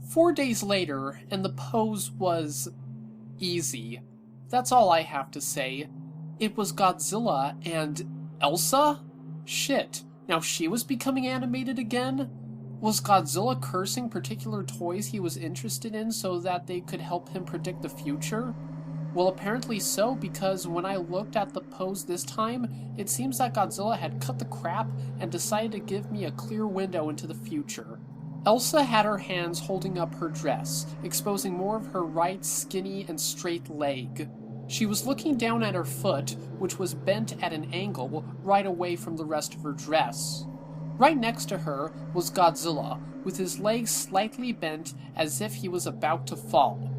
4 days later, and the pose was easy. That's all I have to say. It was Godzilla and Elsa? Shit. Now she was becoming animated again? Was Godzilla cursing particular toys he was interested in so that they could help him predict the future? Well, apparently so, because when I looked at the pose this time, it seems that Godzilla had cut the crap and decided to give me a clear window into the future. Elsa had her hands holding up her dress, exposing more of her right skinny and straight leg. She was looking down at her foot, which was bent at an angle right away from the rest of her dress. Right next to her was Godzilla, with his legs slightly bent as if he was about to fall.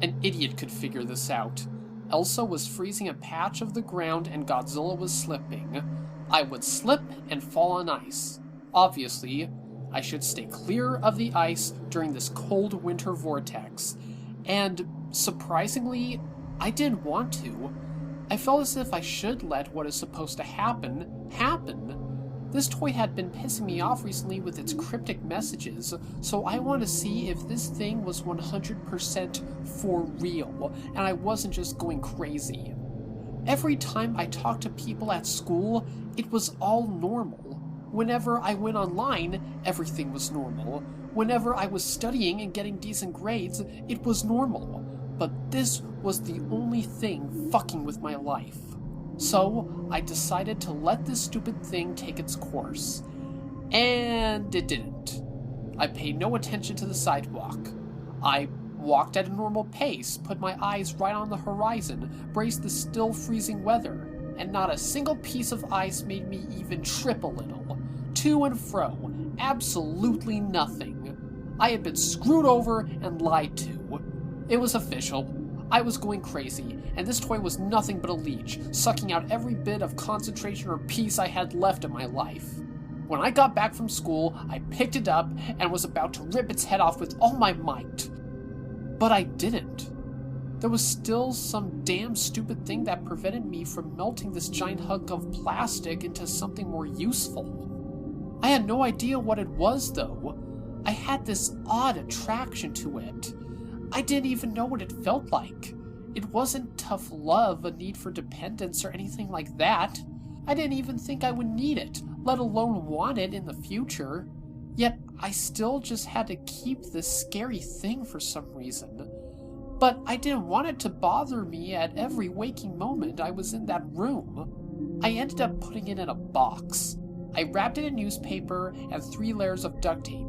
An idiot could figure this out. Elsa was freezing a patch of the ground and Godzilla was slipping. I would slip and fall on ice. Obviously, I should stay clear of the ice during this cold winter vortex. And, surprisingly, I didn't want to. I felt as if I should let what is supposed to happen, happen. This toy had been pissing me off recently with its cryptic messages, so I want to see if this thing was 100% for real, and I wasn't just going crazy. Every time I talked to people at school, it was all normal. Whenever I went online, everything was normal. Whenever I was studying and getting decent grades, it was normal. But this was the only thing fucking with my life. So, I decided to let this stupid thing take its course. And it didn't. I paid no attention to the sidewalk. I walked at a normal pace, put my eyes right on the horizon, braced the still freezing weather, and not a single piece of ice made me even trip a little. To and fro, absolutely nothing. I had been screwed over and lied to. It was official. I was going crazy, and this toy was nothing but a leech, sucking out every bit of concentration or peace I had left in my life. When I got back from school, I picked it up and was about to rip its head off with all my might. But I didn't. There was still some damn stupid thing that prevented me from melting this giant hunk of plastic into something more useful. I had no idea what it was, though. I had this odd attraction to it. I didn't even know what it felt like. It wasn't tough love, a need for dependence, or anything like that. I didn't even think I would need it, let alone want it in the future. Yet I still just had to keep this scary thing for some reason. But I didn't want it to bother me at every waking moment I was in that room. I ended up putting it in a box. I wrapped it in newspaper and 3 layers of duct tape.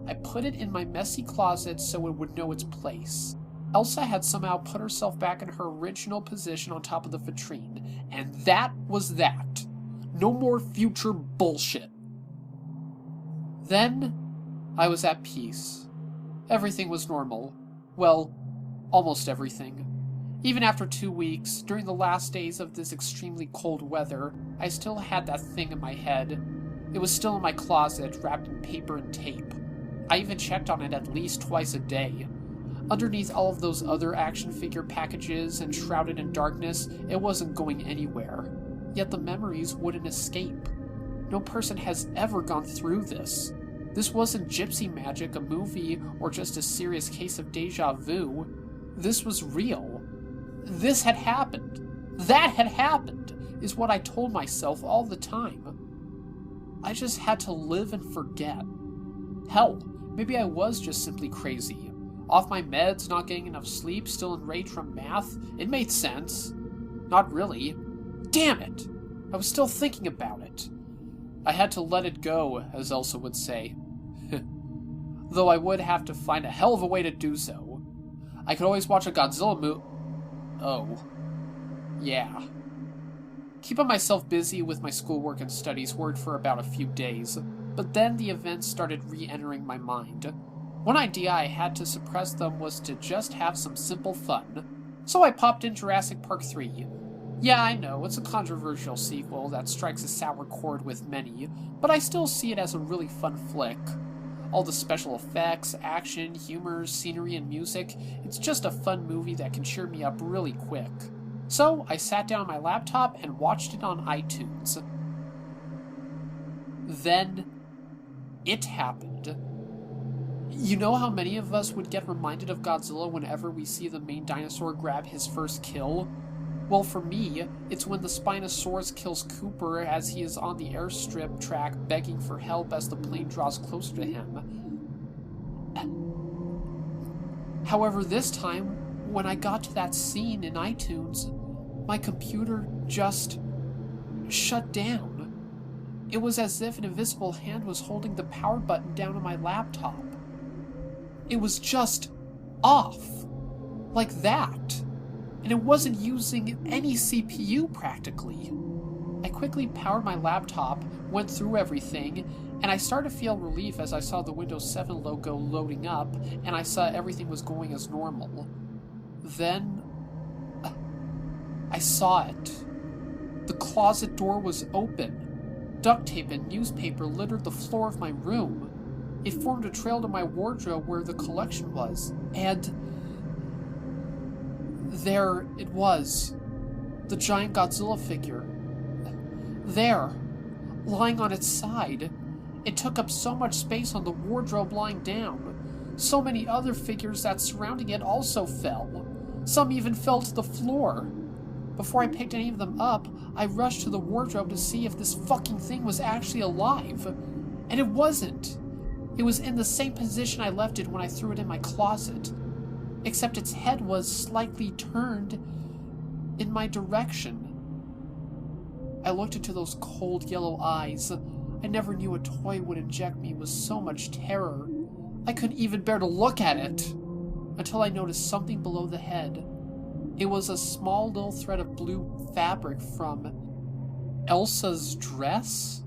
I put it in my messy closet so it would know its place. Elsa had somehow put herself back in her original position on top of the vitrine, and that was that. No more future bullshit. Then, I was at peace. Everything was normal. Well, almost everything. Even after 2 weeks, during the last days of this extremely cold weather, I still had that thing in my head. It was still in my closet, wrapped in paper and tape. I even checked on it at least twice a day. Underneath all of those other action figure packages and shrouded in darkness, it wasn't going anywhere. Yet the memories wouldn't escape. No person has ever gone through this. This wasn't gypsy magic, a movie, or just a serious case of deja vu. This was real. This had happened. That had happened, is what I told myself all the time. I just had to live and forget. Hell, maybe I was just simply crazy. Off my meds, not getting enough sleep, still enraged from math. It made sense. Not really. Damn it! I was still thinking about it. I had to let it go, as Elsa would say. Though I would have to find a hell of a way to do so. I could always watch a Godzilla movie. Oh. Yeah. Keeping myself busy with my schoolwork and studies worked for about a few days, but then the events started re-entering my mind. One idea I had to suppress them was to just have some simple fun. So I popped in Jurassic Park 3. Yeah, I know, it's a controversial sequel that strikes a sour chord with many, but I still see it as a really fun flick. All the special effects, action, humor, scenery, and music, it's just a fun movie that can cheer me up really quick. So I sat down on my laptop and watched it on iTunes. Then, it happened. You know how many of us would get reminded of Godzilla whenever we see the main dinosaur grab his first kill? Well, for me, it's when the Spinosaurus kills Cooper as he is on the airstrip track begging for help as the plane draws closer to him. However, this time, when I got to that scene in iTunes, my computer just shut down. It was as if an invisible hand was holding the power button down on my laptop. It was just off. Like that. And it wasn't using any CPU practically. I quickly powered my laptop, went through everything, and I started to feel relief as I saw the Windows 7 logo loading up, and I saw everything was going as normal. Then, I saw it. The closet door was open. Duct tape and newspaper littered the floor of my room. It formed a trail to my wardrobe where the collection was, and there it was. The giant Godzilla figure. There, lying on its side. It took up so much space on the wardrobe lying down. So many other figures that surrounding it also fell. Some even fell to the floor. Before I picked any of them up, I rushed to the wardrobe to see if this fucking thing was actually alive. And it wasn't. It was in the same position I left it when I threw it in my closet. Except its head was slightly turned in my direction. I looked into those cold yellow eyes. I never knew a toy would inject me with so much terror. I couldn't even bear to look at it, until I noticed something below the head. It was a small little thread of blue fabric from Elsa's dress?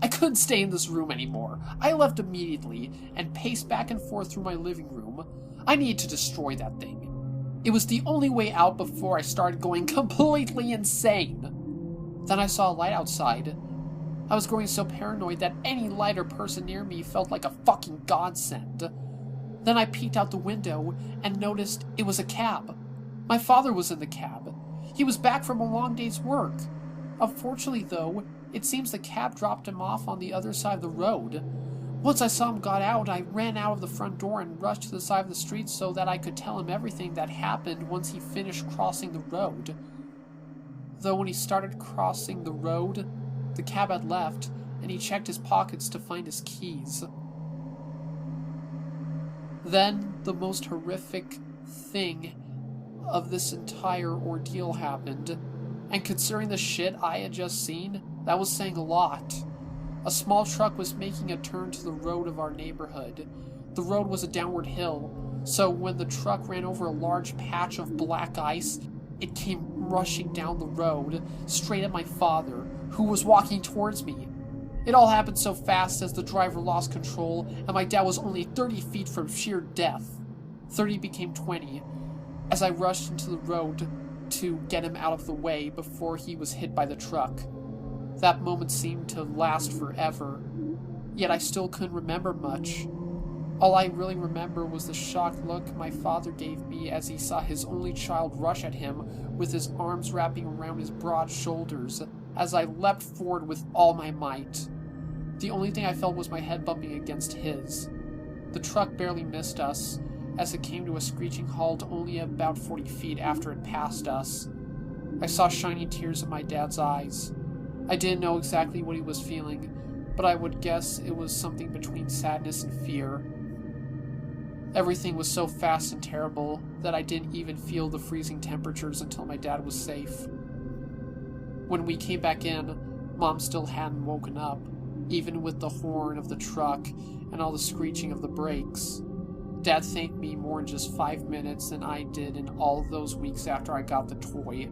I couldn't stay in this room anymore. I left immediately and paced back and forth through my living room. I needed to destroy that thing. It was the only way out before I started going completely insane. Then I saw a light outside. I was growing so paranoid that any light or person near me felt like a fucking godsend. Then I peeked out the window and noticed it was a cab. My father was in the cab. He was back from a long day's work. Unfortunately, though, it seems the cab dropped him off on the other side of the road. Once I saw him got out, I ran out of the front door and rushed to the side of the street so that I could tell him everything that happened once he finished crossing the road. Though when he started crossing the road, the cab had left, and he checked his pockets to find his keys. Then, the most horrific thing of this entire ordeal happened, and considering the shit I had just seen, that was saying a lot. A small truck was making a turn to the road of our neighborhood. The road was a downward hill, so when the truck ran over a large patch of black ice, it came rushing down the road, straight at my father, who was walking towards me. It all happened so fast as the driver lost control, and my dad was only 30 feet from sheer death. 30 became 20, as I rushed into the road to get him out of the way before he was hit by the truck. That moment seemed to last forever, yet I still couldn't remember much. All I really remember was the shocked look my father gave me as he saw his only child rush at him with his arms wrapping around his broad shoulders as I leapt forward with all my might. The only thing I felt was my head bumping against his. The truck barely missed us, as it came to a screeching halt only about 40 feet after it passed us. I saw shining tears in my dad's eyes. I didn't know exactly what he was feeling, but I would guess it was something between sadness and fear. Everything was so fast and terrible that I didn't even feel the freezing temperatures until my dad was safe. When we came back in, Mom still hadn't woken up, even with the horn of the truck and all the screeching of the brakes. Dad thanked me more in just 5 minutes than I did in all those weeks after I got the toy.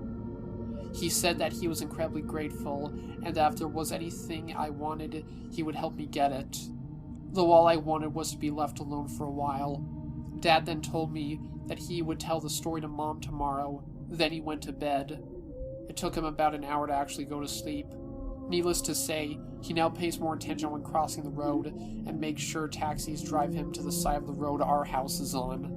He said that he was incredibly grateful, and that if there was anything I wanted, he would help me get it. Though all I wanted was to be left alone for a while. Dad then told me that he would tell the story to Mom tomorrow, then he went to bed. It took him about an hour to actually go to sleep. Needless to say, he now pays more attention when crossing the road, and makes sure taxis drive him to the side of the road our house is on.